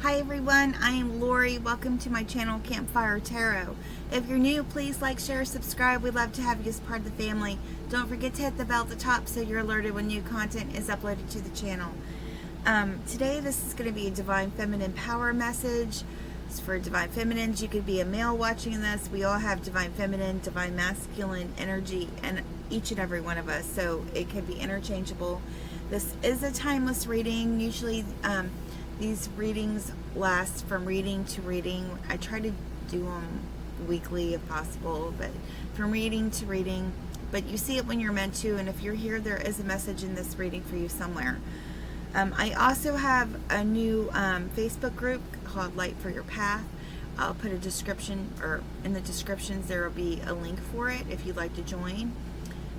Hi everyone, I am Lori. Welcome to my channel, Campfire Tarot. If you're new, please like, share, subscribe. We'd love to have you as part of the family. Don't forget to hit the bell at the top so you're alerted when new content is uploaded to the channel. Today this is going to be a Divine Feminine Power message. It's for Divine Feminines. You could be a male watching this. We all have Divine Feminine, Divine Masculine energy, and each and every one of us, so it could be interchangeable. This is a timeless reading. Usually these readings last from reading to reading. I try to do them weekly if possible, but from reading to reading. But you see it when you're meant to, and if you're here, there is a message in this reading for you somewhere. I also have a new Facebook group called Light for Your Path. I'll put a description, or in the descriptions there will be a link for it if you'd like to join.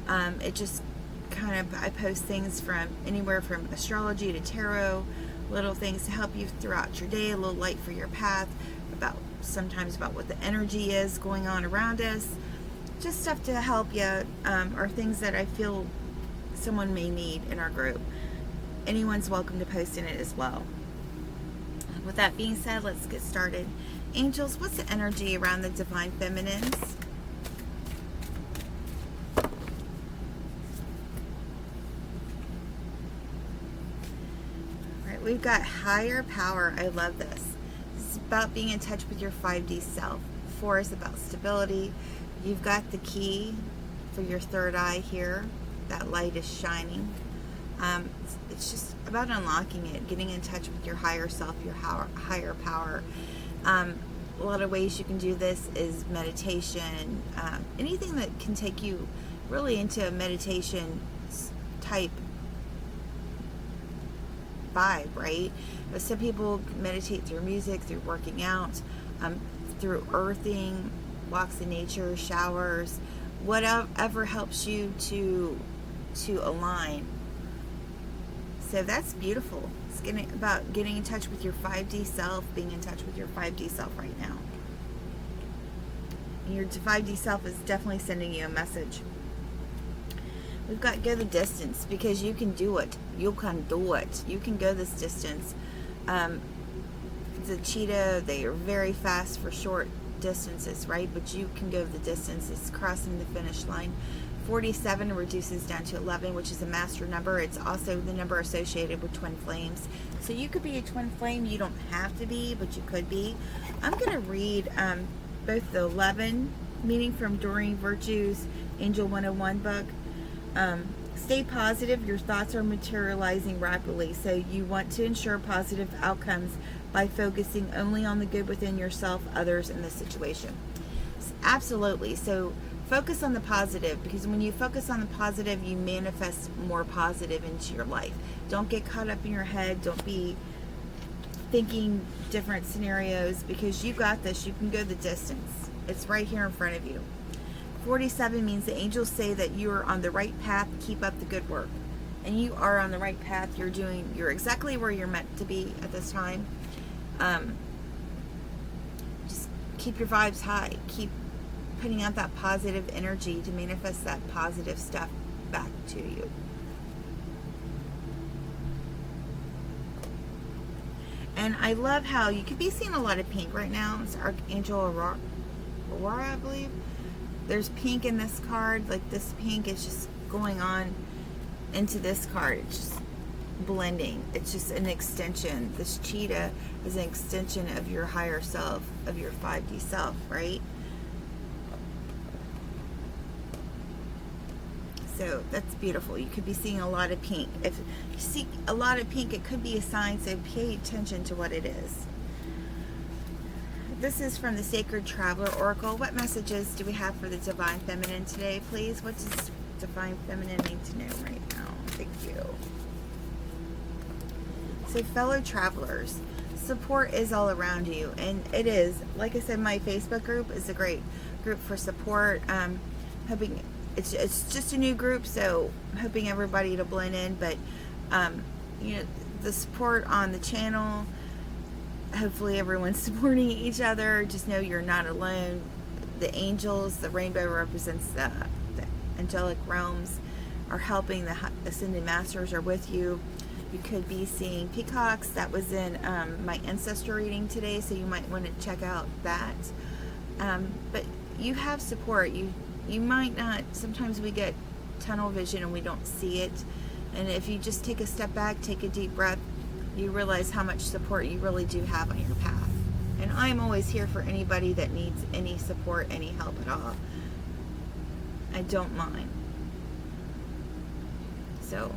It just kind of, I post things from anywhere from astrology to tarot, little things to help you throughout your day, a little light for your path, sometimes about what the energy is going on around us, just stuff to help you, or things that I feel someone may need in our group. Anyone's welcome to post in it as well. With that being said, let's get started. Angels, what's the energy around the Divine Feminines? We've got higher power. I love this. This is about being in touch with your 5D self. 4 is about stability. You've got the key for your third eye here. That light is shining. It's just about unlocking it, getting in touch with your higher self, your higher power. A lot of ways you can do this is meditation. Anything that can take you really into a meditation type vibe, right? But some people meditate through music, through working out, through earthing, walks in nature, showers, whatever helps you to align. So that's beautiful. It's about getting in touch with your 5D self, being in touch with your 5D self right now. And your 5D self is definitely sending you a message. We've got go the distance, because you can do it. You can do it. You can go this distance. The cheetah, they are very fast for short distances, right? But you can go the distance. It's crossing the finish line. 47 reduces down to 11, which is a master number. It's also the number associated with twin flames. So you could be a twin flame. You don't have to be, but you could be. I'm going to read both the 11, meaning from Doreen Virtue's Angel 101 book. Stay positive. Your thoughts are materializing rapidly, so you want to ensure positive outcomes by focusing only on the good within yourself, others, and the situation. Absolutely. So focus on the positive, because when you focus on the positive, you manifest more positive into your life. Don't get caught up in your head. Don't be thinking different scenarios, because you got this. You can go the distance. It's right here in front of you. 47 means the angels say that you are on the right path. Keep up the good work. And you are on the right path. You're exactly where you're meant to be at this time. Just keep your vibes high. Keep putting out that positive energy to manifest that positive stuff back to you. And I love how you could be seeing a lot of pink right now. It's Archangel Aurora, I believe. There's pink in this card. Like, this pink is just going on into this card. It's just blending. It's just an extension. This cheetah is an extension of your higher self, of your 5D self, right? So that's beautiful. You could be seeing a lot of pink. If you see a lot of pink, it could be a sign, so pay attention to what it is. This is from the Sacred Traveler Oracle. What messages do we have for the Divine Feminine today, please? What does Divine Feminine need to know right now? Thank you. So, fellow travelers, support is all around you, and it is. Like I said, my Facebook group is a great group for support. Hoping it's just a new group, so I'm hoping everybody to blend in. But you know, the support on the channel. Hopefully everyone's supporting each other. Just know you're not alone. The angels, the rainbow represents the angelic realms, are helping. The ascended masters are with you. You could be seeing peacocks. That was in my ancestor reading today, so you might want to check out that. But you have support. You might not, sometimes we get tunnel vision and we don't see it. And if you just take a step back, take a deep breath, you realize how much support you really do have on your path. And I'm always here for anybody that needs any support, any help at all. I don't mind. So,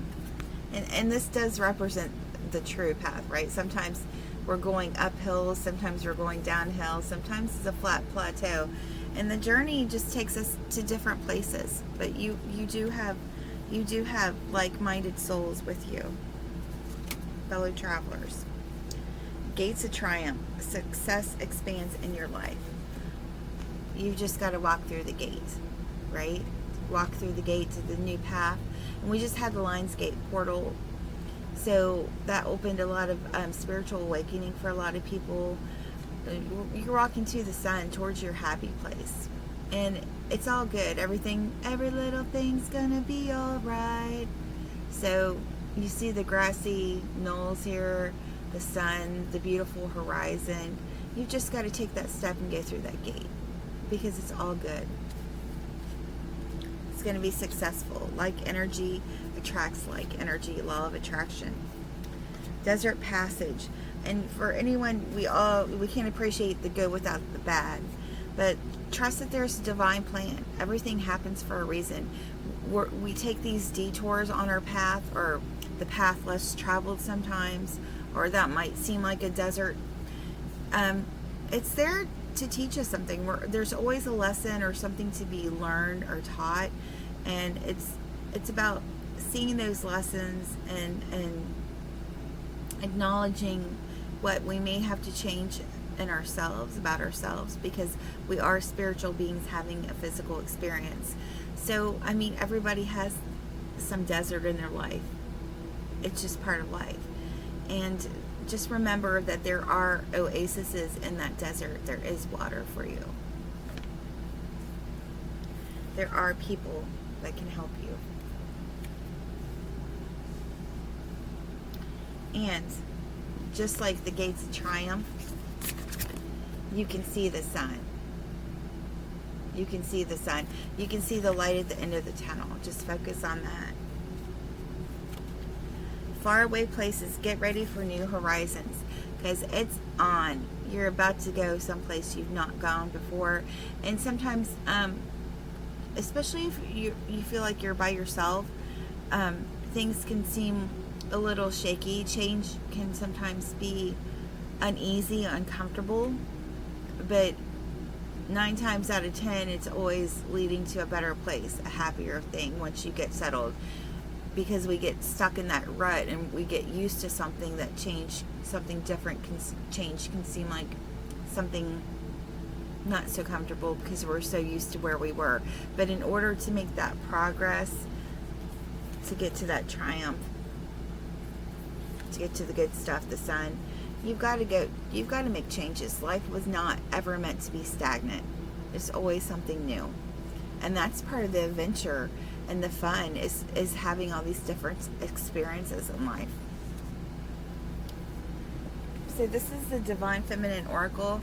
and this does represent the true path, right? Sometimes we're going uphill, sometimes we're going downhill, sometimes it's a flat plateau. And the journey just takes us to different places. But you do have like-minded souls with you, fellow travelers. Gates of triumph. Success expands in your life. You've just got to walk through the gate, right? Walk through the gate to the new path. And we just had the Lionsgate portal, so that opened a lot of spiritual awakening for a lot of people. You're walking to the sun, towards your happy place, and it's all good. Every little thing's gonna be all right. So you see the grassy knolls here, the sun, the beautiful horizon. You've just got to take that step and go through that gate, because it's all good. It's going to be successful. Like energy attracts like energy, law of attraction. Desert passage. And for anyone, we can't appreciate the good without the bad, but trust that there's a divine plan. Everything happens for a reason. We take these detours on our path, or the path less traveled sometimes, or that might seem like a desert. It's there to teach us something. There's always a lesson or something to be learned or taught, and it's about seeing those lessons and acknowledging what we may have to change in ourselves, about ourselves, because we are spiritual beings having a physical experience. So, I mean, everybody has some desert in their life. It's just part of life. And just remember that there are oases in that desert. There is water for you. There are people that can help you. And just like the gates of triumph, you can see the sun. You can see the sun. You can see the light at the end of the tunnel. Just focus on that. Faraway places, get ready for new horizons, because it's on. You're about to go someplace you've not gone before. And sometimes, especially if you feel like you're by yourself, things can seem a little shaky. Change can sometimes be uneasy, uncomfortable, but 9 times out of 10, it's always leading to a better place, a happier thing once you get settled. Because we get stuck in that rut and we get used to something that something different can seem like something not so comfortable, because we're so used to where we were. But in order to make that progress, to get to that triumph, to get to the good stuff, the sun, you've got to make changes. Life was not ever meant to be stagnant. It's always something new. And that's part of the adventure and the fun, is having all these different experiences in life. So this is the Divine Feminine Oracle.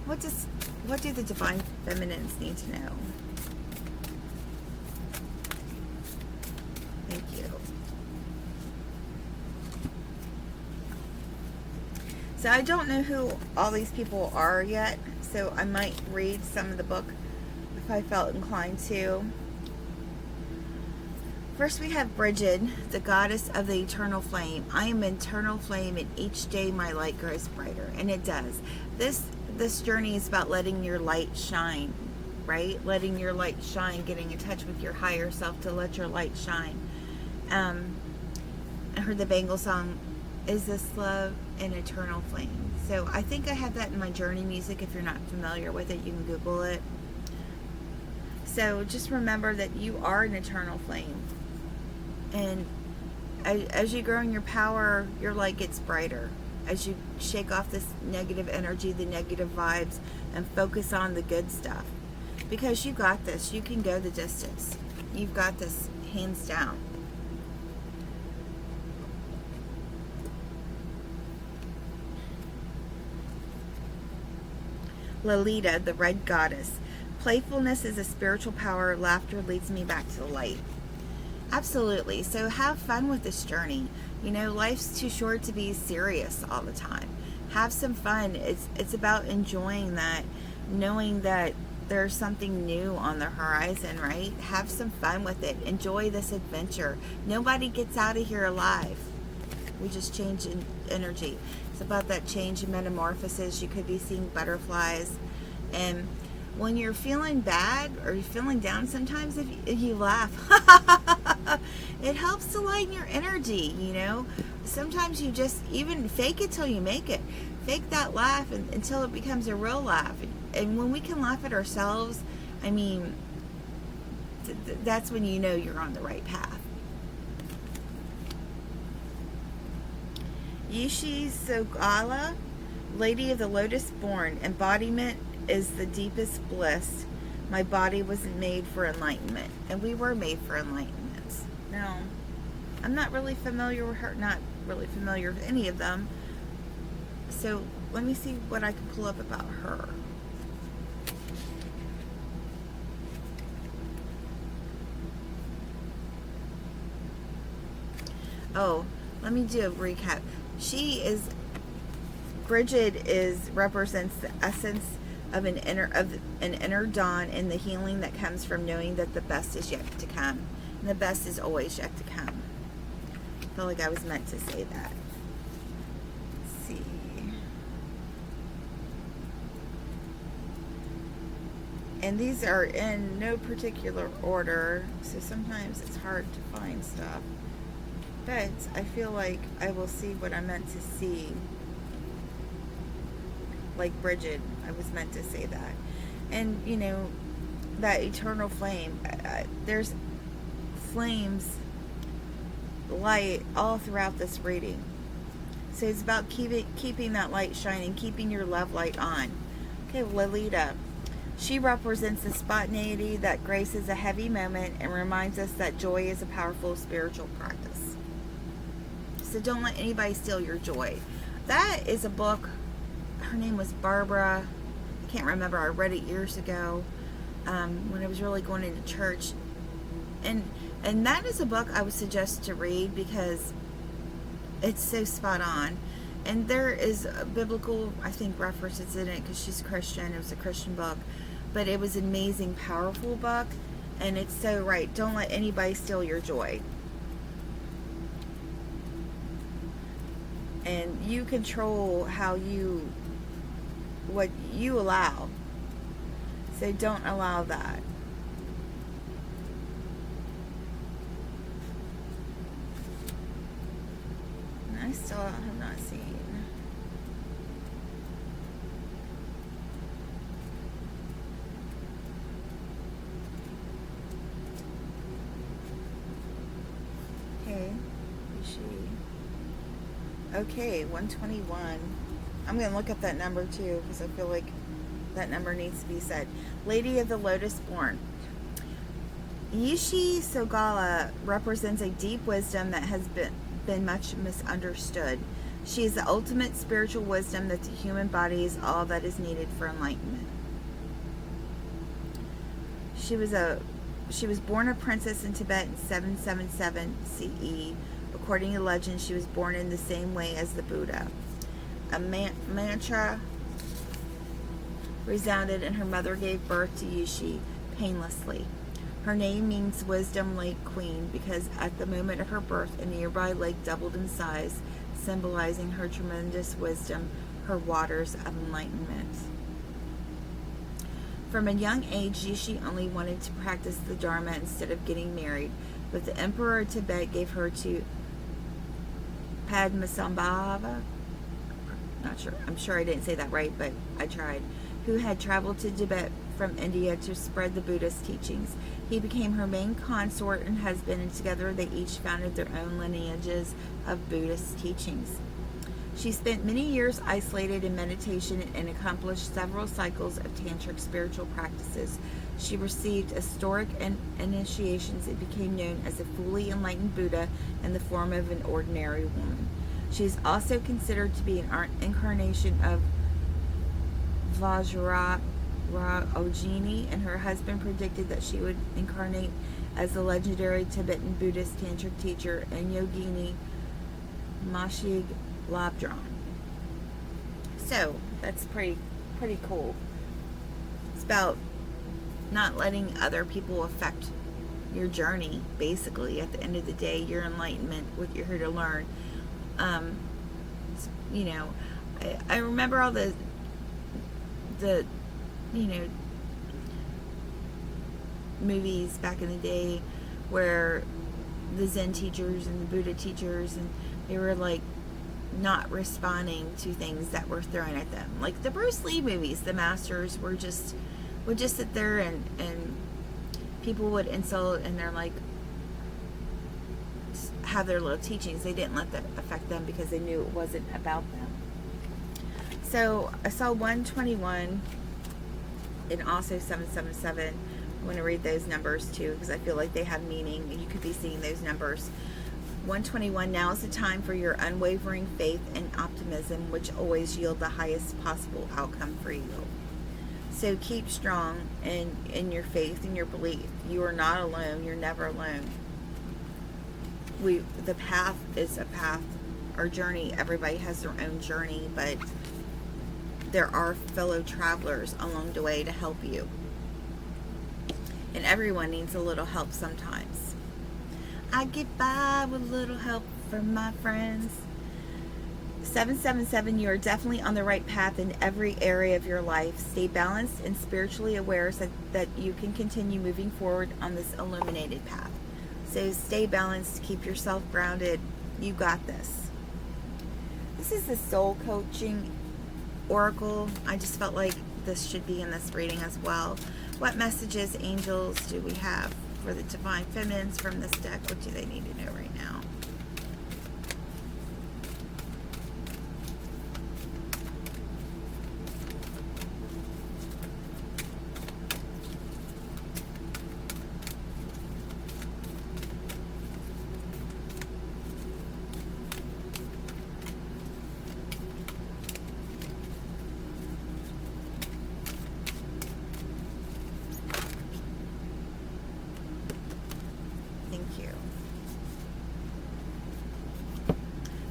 What do the Divine Feminines need to know? Thank you. So I don't know who all these people are yet, so I might read some of the book if I felt inclined to. First we have Bridget, the goddess of the eternal flame. I am eternal flame, and each day my light grows brighter. And it does. This journey is about letting your light shine, right? Letting your light shine, getting in touch with your higher self to let your light shine. I heard the Bengal song, Is This Love an Eternal Flame? So I think I have that in my journey music. If you're not familiar with it, you can Google it. So just remember that you are an eternal flame. And as you grow in your power, your light gets brighter. As you shake off this negative energy, the negative vibes, and focus on the good stuff. Because you got this. You can go the distance. You've got this, hands down. Lolita, the red goddess. Playfulness is a spiritual power. Laughter leads me back to the light. Absolutely. So have fun with this journey. You know, life's too short to be serious all the time. Have some fun. It's about enjoying that, knowing that there's something new on the horizon, right? Have some fun with it. Enjoy this adventure. Nobody gets out of here alive. We just change in energy. It's about that change in metamorphosis. You could be seeing butterflies. And when you're feeling bad or you're feeling down sometimes, if you laugh, it helps to lighten your energy, you know. Sometimes you just even fake it till you make it. Fake that laugh until it becomes a real laugh. And when we can laugh at ourselves, I mean, that's when you know you're on the right path. Yishi Sogala, Lady of the Lotus Born, embodiment is the deepest bliss. My body was made for enlightenment. And we were made for enlightenment. Now, I'm not really familiar with her, not really familiar with any of them. So let me see what I can pull up about her. Oh, let me do a recap. Bridget represents the essence of an inner dawn and the healing that comes from knowing that the best is yet to come. And the best is always yet to come. I feel like I was meant to say that. Let's see. And these are in no particular order, so sometimes it's hard to find stuff. But I feel like I will see what I'm meant to see. Like Bridget, I was meant to say that. And, you know, that eternal flame, there's flames, light all throughout this reading. So it's about keeping that light shining, keeping your love light on. Okay, Lolita. She represents the spontaneity that graces a heavy moment and reminds us that joy is a powerful spiritual practice. So don't let anybody steal your joy. That is a book. Her name was Barbara. I can't remember. I read it years ago when I was really going into church. And that is a book I would suggest to read because it's so spot on. And there is a biblical, I think, references in it because she's Christian. It was a Christian book. But it was an amazing, powerful book. And it's so right. Don't let anybody steal your joy. And you control what you allow. So don't allow that. And I still have not seen. Okay, 121. I'm going to look up that number too because I feel like that number needs to be said. Lady of the Lotus Born. Yishi Sogala represents a deep wisdom that has been much misunderstood. She is the ultimate spiritual wisdom that the human body is all that is needed for enlightenment. She was born a princess in Tibet in 777 CE. According to legend, she was born in the same way as the Buddha. A mantra resounded and her mother gave birth to Yishi painlessly. Her name means Wisdom Lake Queen because at the moment of her birth, a nearby lake doubled in size, symbolizing her tremendous wisdom, her waters of enlightenment. From a young age, Yishi only wanted to practice the Dharma instead of getting married, but the Emperor of Tibet gave her to Padmasambhava, I'm sure I didn't say that right, but I tried, who had traveled to Tibet from India to spread the Buddhist teachings. He became her main consort and husband, and together they each founded their own lineages of Buddhist teachings. She spent many years isolated in meditation and accomplished several cycles of tantric spiritual practices. She received historic initiations and became known as a fully enlightened Buddha in the form of an ordinary woman. She is also considered to be an incarnation of Vajrayogini and her husband predicted that she would incarnate as the legendary Tibetan Buddhist tantric teacher and yogini Mashig Labdron. So that's pretty cool. It's about not letting other people affect your journey. Basically, at the end of the day, your enlightenment, what you're here to learn. You know, I remember all the you know, movies back in the day where the Zen teachers and the Buddha teachers, and they were like not responding to things that were thrown at them. Like the Bruce Lee movies, the masters would just sit there and people would insult, and they're like have their little teachings. They didn't let that affect them because they knew it wasn't about them. So I saw 121 and also 777. I want to read those numbers too because I feel like they have meaning. You could be seeing those numbers. 121, now is the time for your unwavering faith and optimism, which always yield the highest possible outcome for you. So keep strong in your faith and your belief. You are not alone. You're never alone. The path is a path. Our journey, everybody has their own journey, but there are fellow travelers along the way to help you. And everyone needs a little help sometimes. I get by with a little help from my friends. 777, you are definitely on the right path in every area of your life. Stay balanced and spiritually aware so that you can continue moving forward on this illuminated path. So stay balanced, keep yourself grounded. You got this. This is the soul coaching oracle. I just felt like this should be in this reading as well. What messages, angels, do we have for the divine feminines from this deck? What do they need to know right now?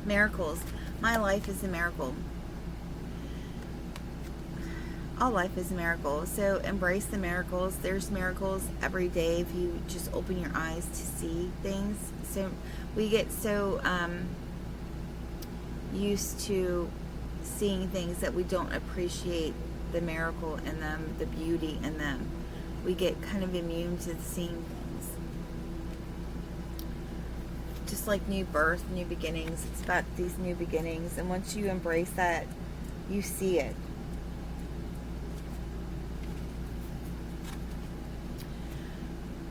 Miracles. My life is a miracle. All life is a miracle. So embrace the miracles. There's miracles every day if you just open your eyes to see things. So we get so used to seeing things that we don't appreciate the miracle in them, the beauty in them. We get kind of immune to seeing things. Just like new birth, new beginnings. It's about these new beginnings. And once you embrace that, you see it.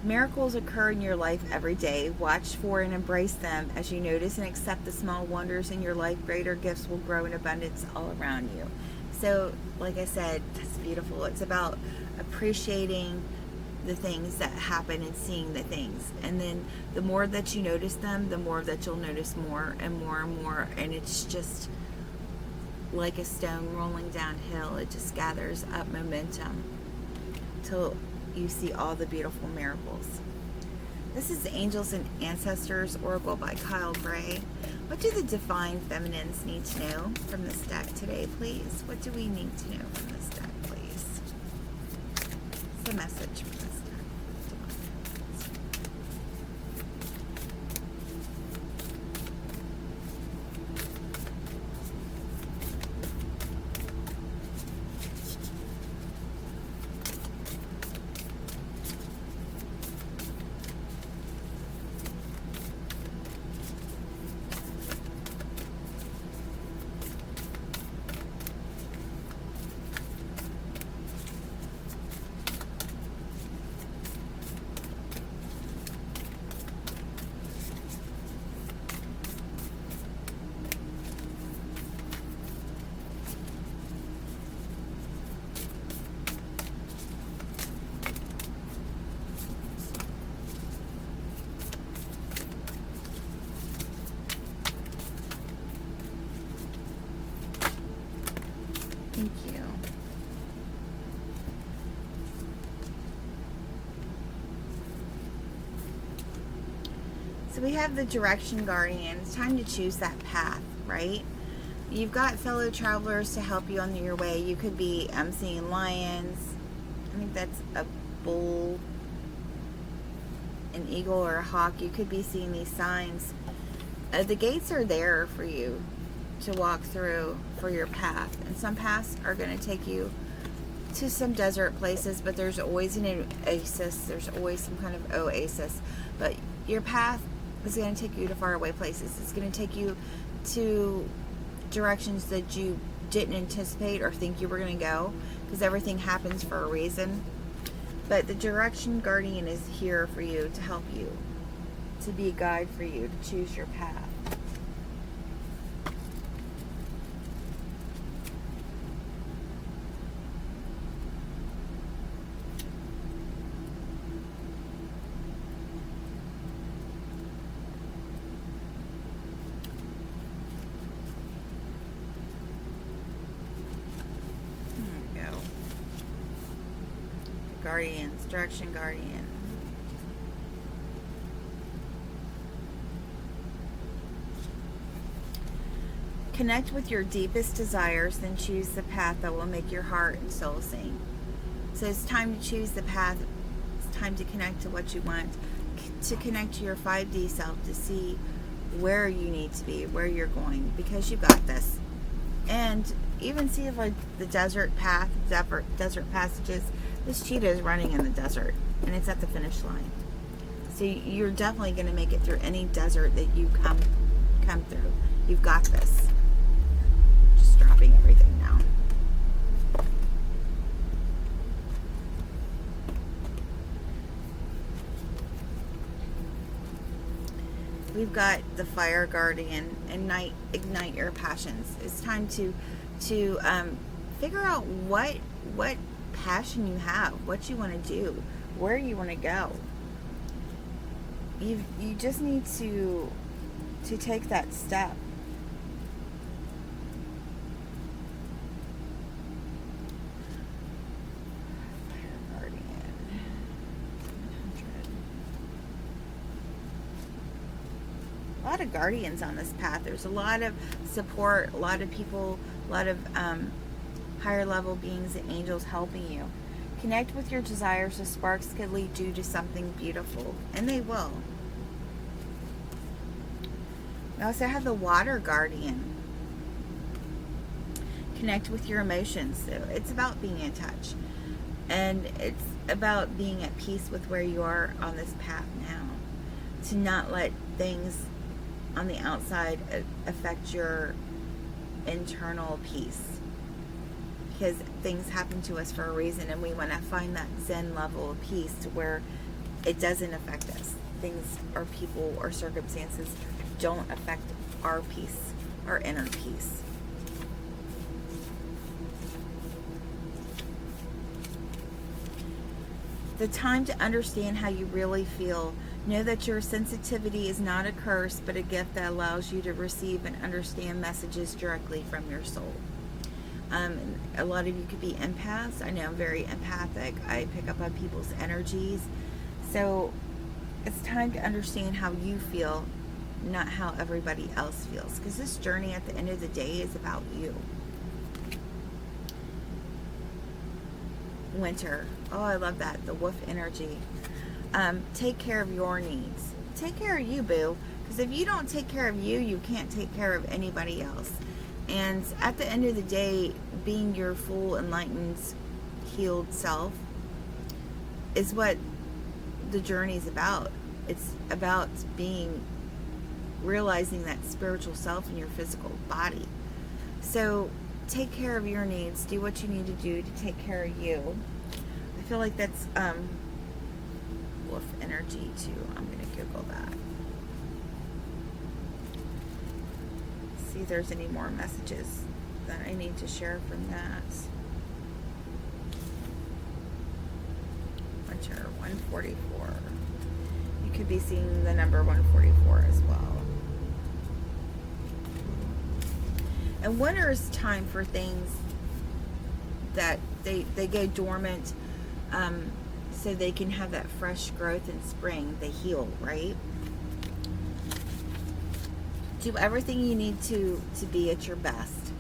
Miracles occur in your life every day. Watch for and embrace them. As you notice and accept the small wonders in your life, greater gifts will grow in abundance all around you. So, like I said, that's beautiful. It's about appreciating the things that happen and seeing the things. And then the more that you notice them, the more that you'll notice more and more and more. And it's just like a stone rolling downhill. It just gathers up momentum till you see all the beautiful miracles. This is Angels and Ancestors Oracle by Kyle Gray. What do the divine feminines need to know from this deck today, please? What do we need to know from this deck, please? What's the message from this deck? Thank you. So we have the direction guardian. It's time to choose that path, right? You've got fellow travelers to help you on your way. You could be seeing lions. I think that's a bull, an eagle, or a hawk. You could be seeing these signs. The gates are there for you to walk through for your path. And some paths are going to take you to some desert places, but there's always an oasis. There's always some kind of oasis. But your path is going to take you to faraway places. It's going to take you to directions that you didn't anticipate or think you were going to go, because everything happens for a reason. But the direction guardian is here for you to help you, to be a guide for you to choose your path. Guardians, direction guardian. Connect with your deepest desires, then choose the path that will make your heart and soul sing. So it's time to choose the path. It's time to connect to what you want, to connect to your 5D self, to see where you need to be, where you're going, because you got this. And even see like the desert path, desert passages. This cheetah is running in the desert, and it's at the finish line. So you're definitely going to make it through any desert that you come through. You've got this. Just dropping everything now. We've got the fire guardian. Ignite your passions. It's time to figure out what passion you have, what you want to do, where you want to go. You just need to take that step. Fire guardian. 100. A lot of guardians on this path. There's a lot of support, a lot of people, a lot of higher level beings and angels helping you. Connect with your desires so sparks could lead you to something beautiful, and they will. We also have the water guardian. Connect with your emotions. So it's about being in touch, and it's about being at peace with where you are on this path now, to not let things on the outside affect your internal peace. Because things happen to us for a reason, and we want to find that Zen level of peace to where it doesn't affect us. Things or people or circumstances don't affect our peace, our inner peace. The time to understand how you really feel. Know that your sensitivity is not a curse, but a gift that allows you to receive and understand messages directly from your soul. A lot of you could be empaths. I know I'm very empathic. I pick up on people's energies. So it's time to understand how you feel, not how everybody else feels. Because this journey at the end of the day is about you. Winter. Oh, I love that. The wolf energy. Take care of your needs. Take care of you, boo. Because if you don't take care of you, you can't take care of anybody else. And at the end of the day, being your full, enlightened, healed self is what the journey is about. It's about realizing that spiritual self in your physical body. So take care of your needs. Do what you need to do to take care of you. I feel like that's wolf energy too. I'm going to Google that. See if there's any more messages that I need to share from that. Winter 144. You could be seeing the number 144 as well. And winter is time for things that they go dormant, so they can have that fresh growth in spring. They heal, right? Do everything you need to be at your best.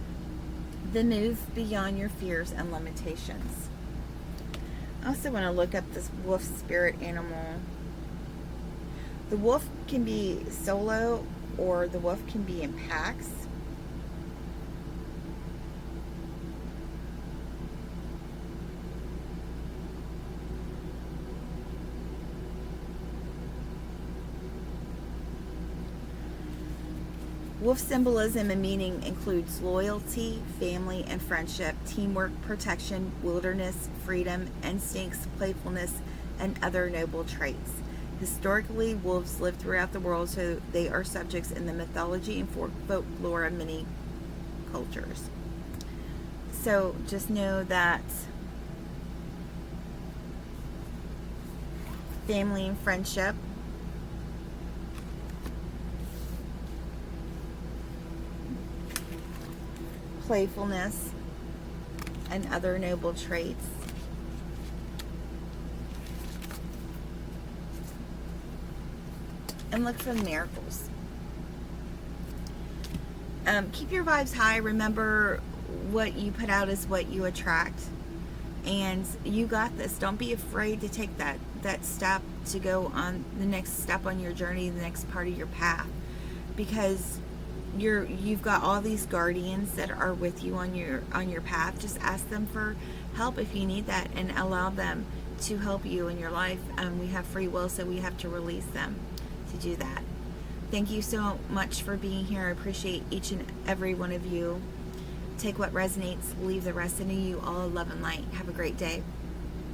Then move beyond your fears and limitations. I also want to look up this wolf spirit animal. The wolf can be solo, or the wolf can be in packs. Wolf symbolism and meaning includes loyalty, family and friendship, teamwork, protection, wilderness, freedom, instincts, playfulness, and other noble traits. Historically, wolves live throughout the world, so they are subjects in the mythology and folklore of many cultures. So just know that family and friendship, playfulness, and other noble traits. And look for the miracles. Keep your vibes high. Remember, what you put out is what you attract. And you got this. Don't be afraid to take that step, to go on the next step on your journey, the next part of your path. Because you've got all these guardians that are with you on your path. Just ask them for help if you need that, and allow them to help you in your life. We have free will, so we have to release them to do that. Thank you so much for being here. I appreciate each and every one of you. Take what resonates, leave the rest. Into you all love and light. Have a great day.